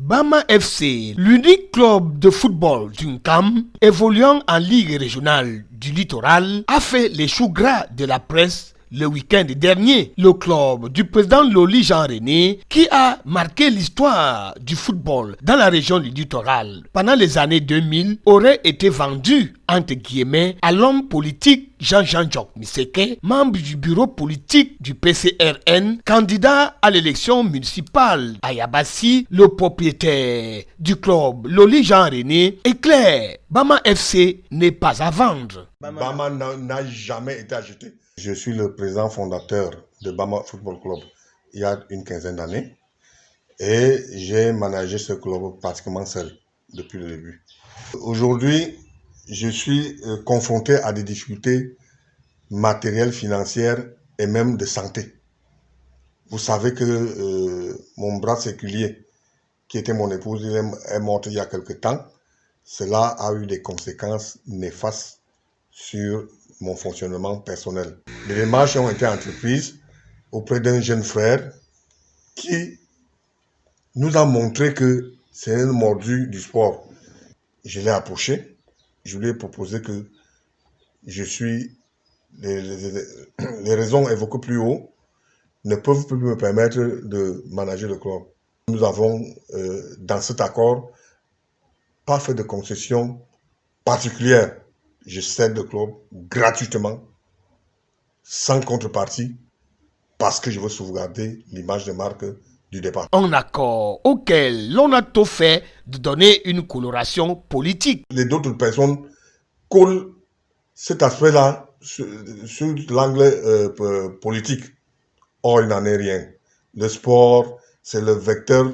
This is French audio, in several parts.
Bama FC, l'unique club de football d'Uncam, évoluant en Ligue régionale du littoral, a fait les choux gras de la presse le week-end dernier. Le club du président Loli Jean-René, qui a marqué l'histoire du football dans la région du littoral pendant les années 2000, aurait été vendu, entre guillemets, à l'homme politique Jean-Jean Njok Miseke, membre du bureau politique du PCRN, candidat à l'élection municipale à Yabassi. Le propriétaire du club, Loli Jean-René, est clair: Bama FC n'est pas à vendre. Bama n'a jamais été acheté. Je suis le président fondateur de Bama Football Club il y a une quinzaine d'années et j'ai managé ce club pratiquement seul depuis le début. Aujourd'hui, je suis confronté à des difficultés matérielles, financières et même de santé. Vous savez que mon bras séculier, qui était mon épouse, est mort il y a quelque temps. Cela a eu des conséquences néfastes sur mon fonctionnement personnel. Les démarches ont été entreprises auprès d'un jeune frère qui nous a montré que c'est un mordu du sport. Je l'ai approché, je lui ai proposé que les raisons évoquées plus haut ne peuvent plus me permettre de manager le club. Nous avons, dans cet accord, pas fait de concession particulière. Je cède le club gratuitement, sans contrepartie, parce que je veux sauvegarder l'image de marque du départ. Un accord auquel l'on a tout fait de donner une coloration politique. D'autres personnes collent cet aspect-là sur l'angle politique. Or, il n'en est rien. Le sport, c'est le vecteur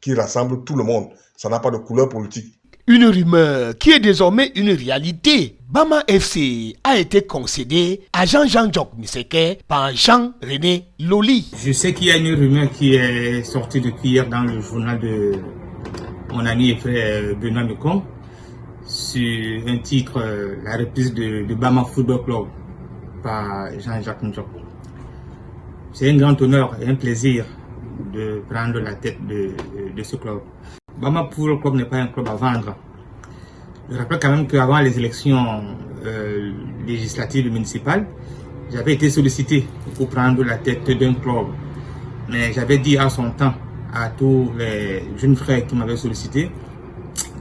qui rassemble tout le monde. Ça n'a pas de couleur politique. Une rumeur qui est désormais une réalité. Bama FC a été concédé à Jean-Jean Njok Miseke par Jean-René Loli. Je sais qu'il y a une rumeur qui est sortie depuis hier dans le journal de mon ami et frère Benoît Mekong sur un titre, la reprise de Bama Football Club par Jean-Jacques Njok. C'est un grand honneur et un plaisir de prendre la tête de ce club. Bama Football Club n'est pas un club à vendre. Je rappelle quand même qu'avant les élections législatives et municipales, j'avais été sollicité pour prendre la tête d'un club. Mais j'avais dit en son temps à tous les jeunes frères qui m'avaient sollicité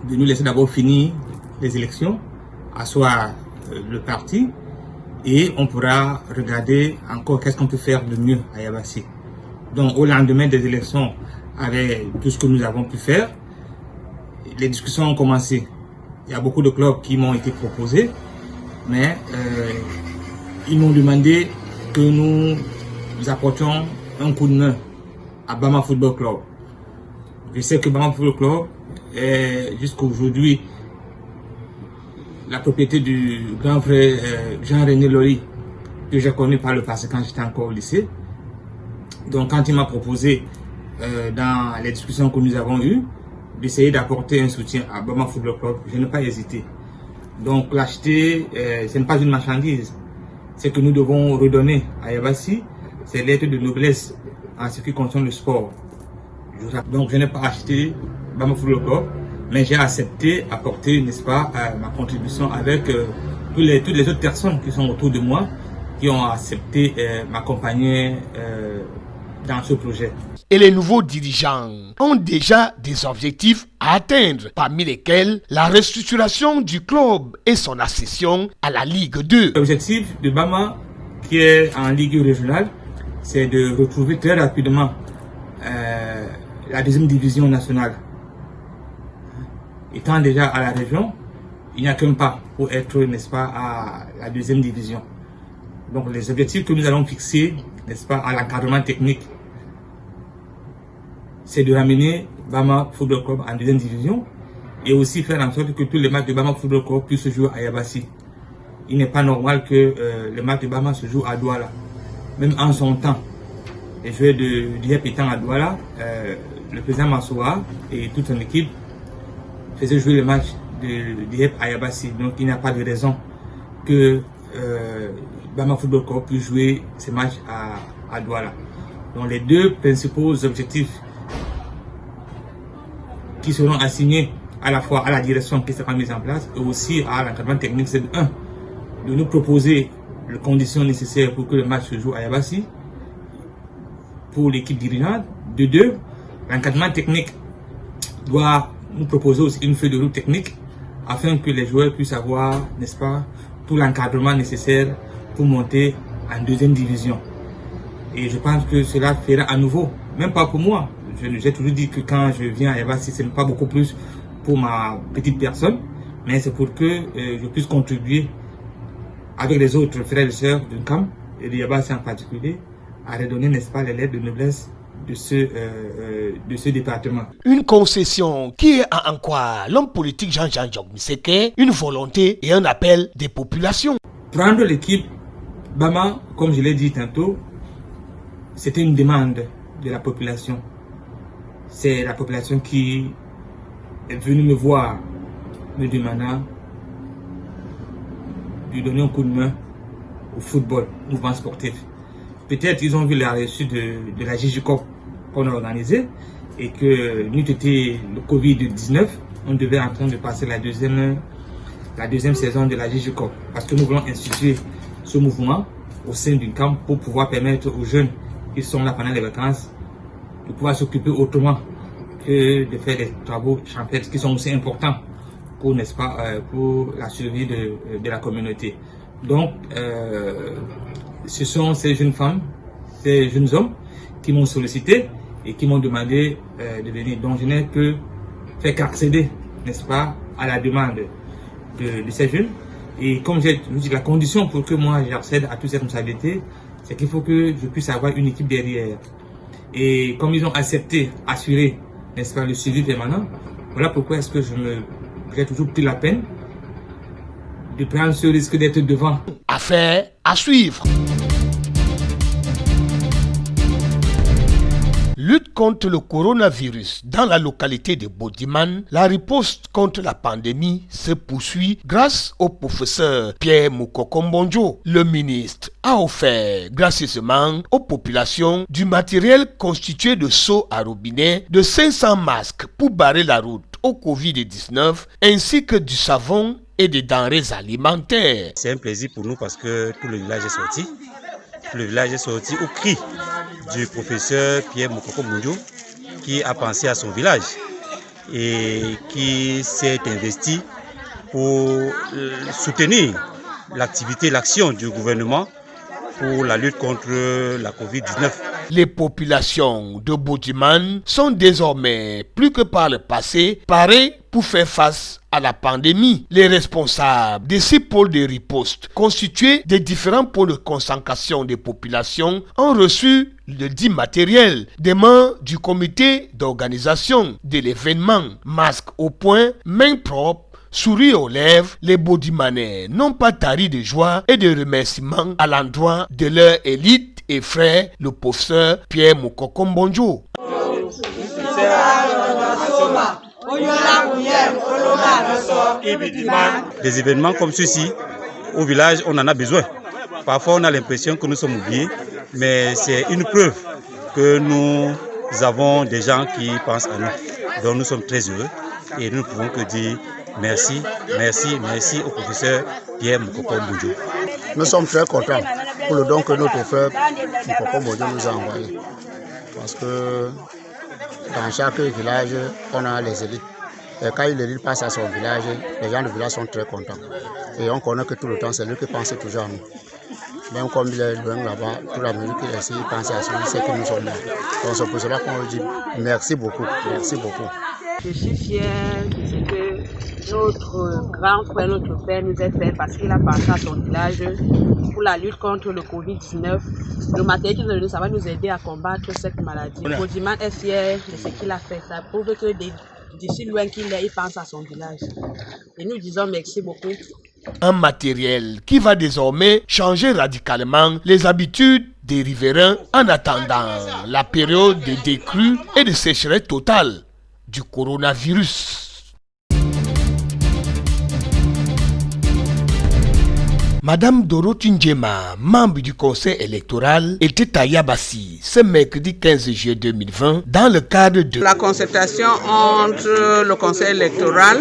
de nous laisser d'abord finir les élections, asseoir le parti, et on pourra regarder encore qu'est-ce qu'on peut faire de mieux à Yabassi. Donc au lendemain des élections, avec tout ce que nous avons pu faire, les discussions ont commencé. Il y a beaucoup de clubs qui m'ont été proposés, mais ils m'ont demandé que nous apportions un coup de main à Bama Football Club. Je sais que Bama Football Club est jusqu'à aujourd'hui la propriété du grand frère Jean-René Loli, que j'ai connu par le passé quand j'étais encore au lycée. Donc quand il m'a proposé dans les discussions que nous avons eues, d'essayer d'apporter un soutien à Bama Football Club, je n'ai pas hésité. Donc l'acheter, ce n'est pas une marchandise. C'est que nous devons redonner à Yabassi ses lettres de noblesse en ce qui concerne le sport. Donc je n'ai pas acheté Bama Football Club, mais j'ai accepté apporter, n'est-ce pas, ma contribution avec toutes les autres personnes qui sont autour de moi, qui ont accepté m'accompagner dans ce projet. Et les nouveaux dirigeants ont déjà des objectifs à atteindre, parmi lesquels la restructuration du club et son accession à la Ligue 2. L'objectif de Bama, qui est en Ligue régionale, c'est de retrouver très rapidement la deuxième division nationale. Étant déjà à la région, il n'y a qu'un pas pour être, n'est-ce pas, à la deuxième division. Donc les objectifs que nous allons fixer, n'est-ce pas, à l'encadrement technique, c'est de ramener Bama Football Club en deuxième division et aussi faire en sorte que tous les matchs de Bama Football Club puissent se jouer à Yabassi. Il n'est pas normal que les matchs de Bama se jouent à Douala. Même en son temps, les joueurs de Dieppe étant à Douala, le président Massoua et toute son équipe faisaient jouer les matchs de Dieppe à Yabassi. Donc il n'y a pas de raison que Bama Football Club puisse jouer ces matchs à Douala. Donc les deux principaux objectifs qui seront assignés à la fois à la direction qui sera mise en place et aussi à l'encadrement technique. C'est de nous proposer les conditions nécessaires pour que le match se joue à Yabassi pour l'équipe dirigeante. De deux, l'encadrement technique doit nous proposer aussi une feuille de route technique afin que les joueurs puissent avoir, n'est-ce pas, tout l'encadrement nécessaire pour monter en deuxième division. Et je pense que cela fera à nouveau, même pas pour moi. J'ai toujours dit que quand je viens à Yabassi, ce n'est pas beaucoup plus pour ma petite personne, mais c'est pour que je puisse contribuer avec les autres frères et sœurs du camp, et de Yabassi en particulier, à redonner, n'est-ce pas, les lettres de noblesse de ce département. Une concession qui est en quoi l'homme politique Jean-Jean Jok-Miseke, une volonté et un appel des populations. Prendre l'équipe Bama, comme je l'ai dit tantôt, c'était une demande de la population. C'est la population qui est venue me voir, me demandant de donner un coup de main au football, au mouvement sportif. Peut-être ils ont vu la réussite de la JJCOP qu'on a organisée et que nous été le Covid-19, on devait en train de passer la deuxième saison de la JJCOP parce que nous voulons instituer ce mouvement au sein d'une camp pour pouvoir permettre aux jeunes qui sont là pendant les vacances de pouvoir s'occuper autrement que de faire des travaux champêtres qui sont aussi importants pour, n'est-ce pas, pour la survie de la communauté. Donc, ce sont ces jeunes femmes, ces jeunes hommes qui m'ont sollicité et qui m'ont demandé de venir. Donc, je n'ai que fait qu'accéder, n'est-ce pas, à la demande de ces jeunes. Et comme j'ai dit, la condition pour que moi j'accède à toutes ces responsabilités, c'est qu'il faut que je puisse avoir une équipe derrière. Et comme ils ont accepté, assuré, n'est-ce pas, le suivi permanent, voilà pourquoi est-ce que j'ai toujours pris la peine de prendre ce risque d'être devant. Affaire à suivre. Lutte contre le coronavirus dans la localité de Bodiman, la riposte contre la pandémie se poursuit grâce au professeur Pierre Moukokombonjo. Le ministre a offert gracieusement aux populations du matériel constitué de seaux à robinet, de 500 masques pour barrer la route au Covid-19 ainsi que du savon et des denrées alimentaires. C'est un plaisir pour nous parce que tout le village est sorti. Tout le village est sorti au cri du professeur Pierre Moukokombonjo qui a pensé à son village et qui s'est investi pour soutenir l'activité, l'action du gouvernement pour la lutte contre la Covid-19. Les populations de Bodiman sont désormais, plus que par le passé, parées pour faire face à la pandémie. Les responsables des 6 pôles de riposte, constitués des différents pôles de concentration des populations, ont reçu le dit matériel des membres du comité d'organisation de l'événement. Masques au poing, mains propres, sourire aux lèvres, les Bodimanais n'ont pas tari de joie et de remerciements à l'endroit de leur élite et frère, le professeur Pierre Moukokombonjo. Des événements comme ceux-ci, au village, on en a besoin. Parfois, on a l'impression que nous sommes oubliés, mais c'est une preuve que nous avons des gens qui pensent à nous. Donc, nous sommes très heureux et nous ne pouvons que dire merci, merci, merci au professeur Pierre Moukokombonjo. Nous sommes très contents pour le don que notre frère Moukokombonjo nous a envoyé. Parce que dans chaque village, on a les élites. Et quand l'élite passe à son village, les gens du village sont très contents. Et on connaît que tout le temps, c'est lui qui pense toujours à nous. Même comme il est loin là-bas, toute l'Amérique est ici, il pense à celui, c'est que nous sommes là. Donc c'est pour cela qu'on dit merci beaucoup, merci beaucoup. Je suis fière de ce que notre grand frère, notre père nous a fait parce qu'il a pensé à son village pour la lutte contre le Covid-19. Le matériel qu'il nous a donné, ça va nous aider à combattre cette maladie. Bodiman est fier de ce qu'il a fait. Ça prouve que d'ici loin qu'il est, il pense à son village. Et nous disons merci beaucoup. Un matériel qui va désormais changer radicalement les habitudes des riverains en attendant la période de décrue et de sécheresse totale du coronavirus. Madame Dorothy Ndjema, membre du conseil électoral, était à Yabassi ce mercredi 15 juillet 2020 dans le cadre de la concertation entre le conseil électoral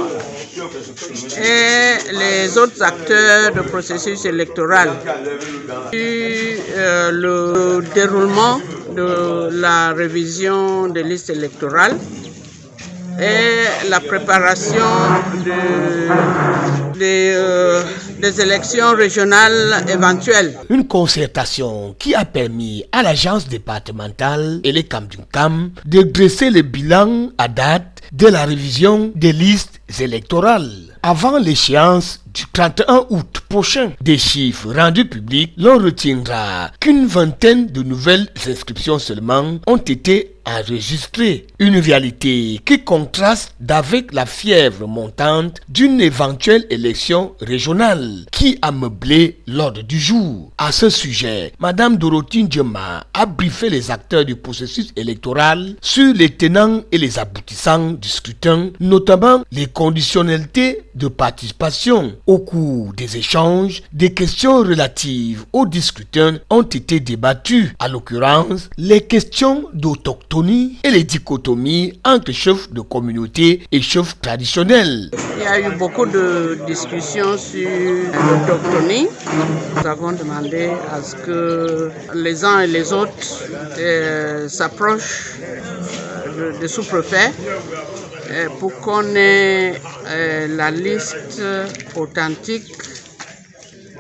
et les autres acteurs du processus électoral. Le déroulement de la révision des listes électorales et la préparation des élections régionales éventuelles. Une concertation qui a permis à l'agence départementale et les CAM de dresser le bilan à date de la révision des listes électorales. Avant l'échéance du 31 août prochain, des chiffres rendus publics, l'on retiendra qu'une vingtaine de nouvelles inscriptions seulement ont été enregistrées. Une réalité qui contraste avec la fièvre montante d'une éventuelle élection régionale qui a meublé l'ordre du jour. À ce sujet, Madame Dorothy Ndjema a briefé les acteurs du processus électoral sur les tenants et les aboutissants du scrutin, notamment les conditionnalités de participation. Au cours des échanges, des questions relatives au scrutin ont été débattues, à l'occurrence les questions d'autochtonie et les dichotomies entre chefs de communauté et chefs traditionnels. Il y a eu beaucoup de discussions sur l'autochtonie. Nous avons demandé à ce que les uns et les autres s'approchent des sous-préfets pour qu'on ait la liste authentique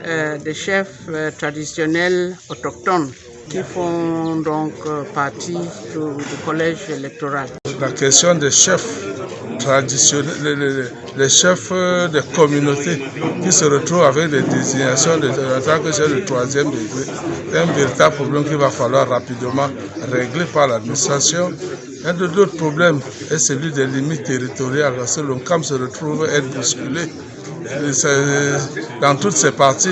des chefs traditionnels autochtones qui font donc partie du collège électoral. La question des chefs traditionnels, les chefs des communautés qui se retrouvent avec des désignations en tant que chef de 3e degré, c'est un véritable problème qu'il va falloir rapidement régler par l'administration. Un de d'autres problèmes est celui des limites territoriales, parce que l'ONCAM se retrouve à être bousculé dans toutes ces parties.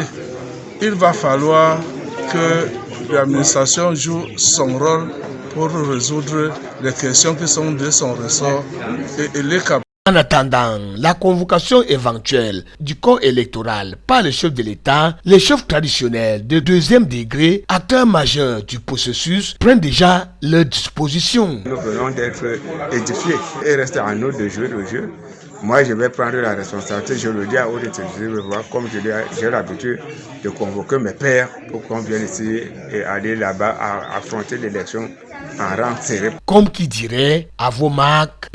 Il va falloir que l'administration joue son rôle pour résoudre les questions qui sont de son ressort et les capacités. En attendant la convocation éventuelle du corps électoral par le chef de l'État, les chefs traditionnels de 2e degré, acteurs majeurs du processus, prennent déjà leurs dispositions. Nous venons d'être édifiés et rester à nous de jouer le jeu. Moi, je vais prendre la responsabilité, je le dis à haute autorité, comme j'ai l'habitude de convoquer mes pairs pour qu'on vienne ici et aller là-bas affronter l'élection en rang serré. Comme qui dirait, à vos marques.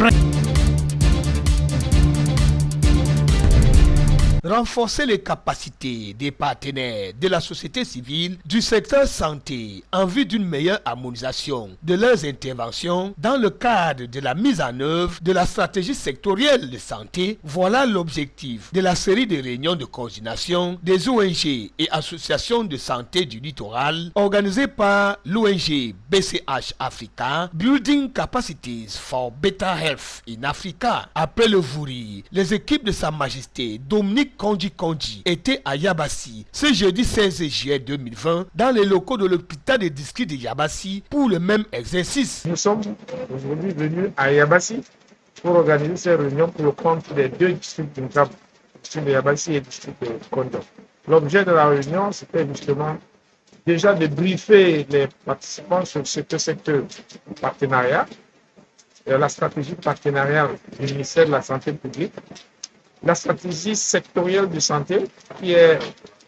Renforcer les capacités des partenaires de la société civile du secteur santé en vue d'une meilleure harmonisation de leurs interventions dans le cadre de la mise en œuvre de la stratégie sectorielle de santé. Voilà l'objectif de la série de réunions de coordination des ONG et associations de santé du littoral organisées par l'ONG BCH Africa, Building Capacities for Better Health in Africa. Après le Vouri, les équipes de Sa Majesté Dominique Kondji était à Yabassi ce jeudi 16 juillet 2020 dans les locaux de l'hôpital de district de Yabassi pour le même exercice. Nous sommes aujourd'hui venus à Yabassi pour organiser ces réunions pour le compte des deux districts du Cap, district de Yabassi et le district de Kondo. L'objet de la réunion, c'était justement déjà de briefer les participants sur ce secteur partenariat, la stratégie partenariale du ministère de la Santé publique, la stratégie sectorielle de santé, qui est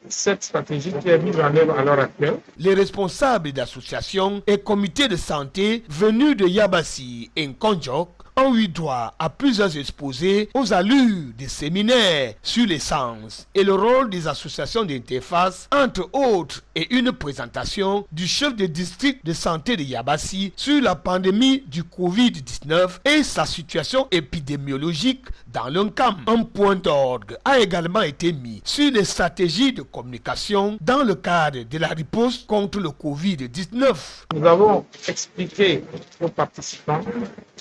cette stratégie qui est mise en œuvre à l'heure actuelle. Les responsables d'associations et comités de santé venus de Yabassi et Nkondjok ont eu droit à plusieurs exposés aux allures des séminaires sur l'essence et le rôle des associations d'interface, entre autres, et une présentation du chef de district de santé de Yabassi sur la pandémie du Covid-19 et sa situation épidémiologique dans l'ONCAM. Un point d'ordre a également été mis sur les stratégies de communication dans le cadre de la riposte contre le Covid-19. Nous avons expliqué aux participants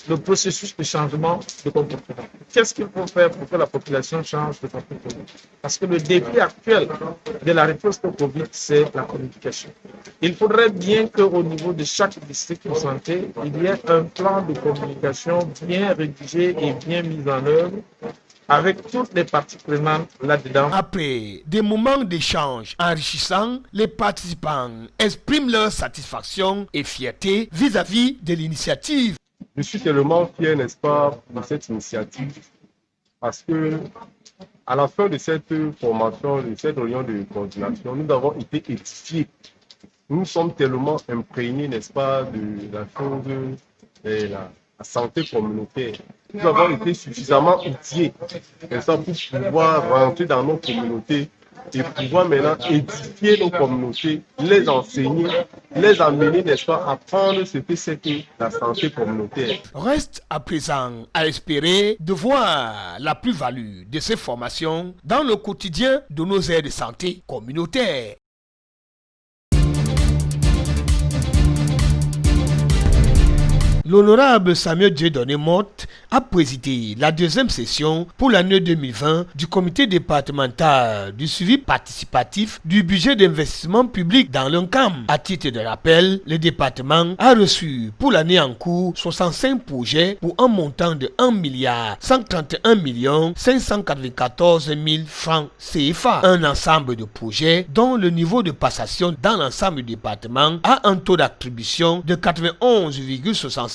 le processus processus de changement de comportement. Qu'est-ce qu'il faut faire pour que la population change de comportement? Parce que le défi actuel de la réponse au Covid, c'est la communication. Il faudrait bien qu'au niveau de chaque district de santé, il y ait un plan de communication bien rédigé et bien mis en œuvre avec toutes les parties prenantes là-dedans. Après des moments d'échange enrichissants, les participants expriment leur satisfaction et fierté vis-à-vis de l'initiative. Je suis tellement fier, n'est-ce pas, de cette initiative parce que à la fin de cette formation, de cette réunion de coordination, nous avons été édifiés. Nous sommes tellement imprégnés, n'est-ce pas, de la chose de la santé communautaire. Nous avons été suffisamment outillés pour pouvoir rentrer dans nos communautés et pouvoir maintenant édifier nos communautés, les enseigner, les amener, n'est-ce pas, à prendre ce que c'est que la santé communautaire. Reste à présent à espérer de voir la plus-value de ces formations dans le quotidien de nos aires de santé communautaires. L'honorable Samuel Dieudonné Motte a présidé la deuxième session pour l'année 2020 du comité départemental du suivi participatif du budget d'investissement public dans l'UNCAM. À titre de rappel, le département a reçu pour l'année en cours 65 projets pour un montant de 1 594 000 francs CFA. Un ensemble de projets dont le niveau de passation dans l'ensemble du département a un taux d'attribution de 91,67%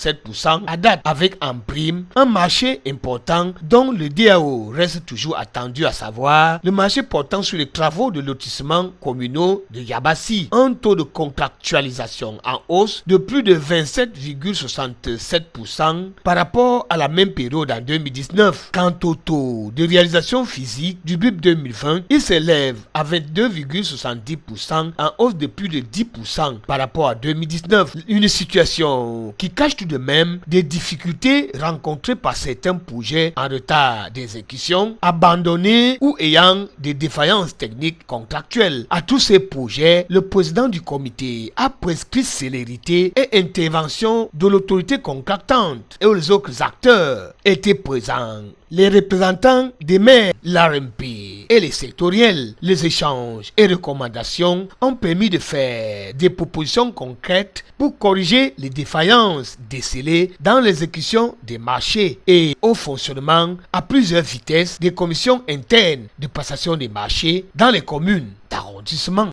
à date, avec en prime un marché important dont le DAO reste toujours attendu, à savoir le marché portant sur les travaux de lotissement communaux de Yabassi. Un taux de contractualisation en hausse de plus de 27,67% par rapport à la même période en 2019. Quant au taux de réalisation physique du BIP 2020, il s'élève à 22,70% en hausse de plus de 10% par rapport à 2019. Une situation qui cache tout de même des difficultés rencontrées par certains projets en retard d'exécution, abandonnés ou ayant des défaillances techniques contractuelles. À tous ces projets, le président du comité a prescrit célérité et intervention de l'autorité contractante et les autres acteurs étaient présents. Les représentants des maires, l'ARMP et les sectoriels, les échanges et recommandations ont permis de faire des propositions concrètes pour corriger les défaillances décelées dans l'exécution des marchés et au fonctionnement à plusieurs vitesses des commissions internes de passation des marchés dans les communes d'arrondissement.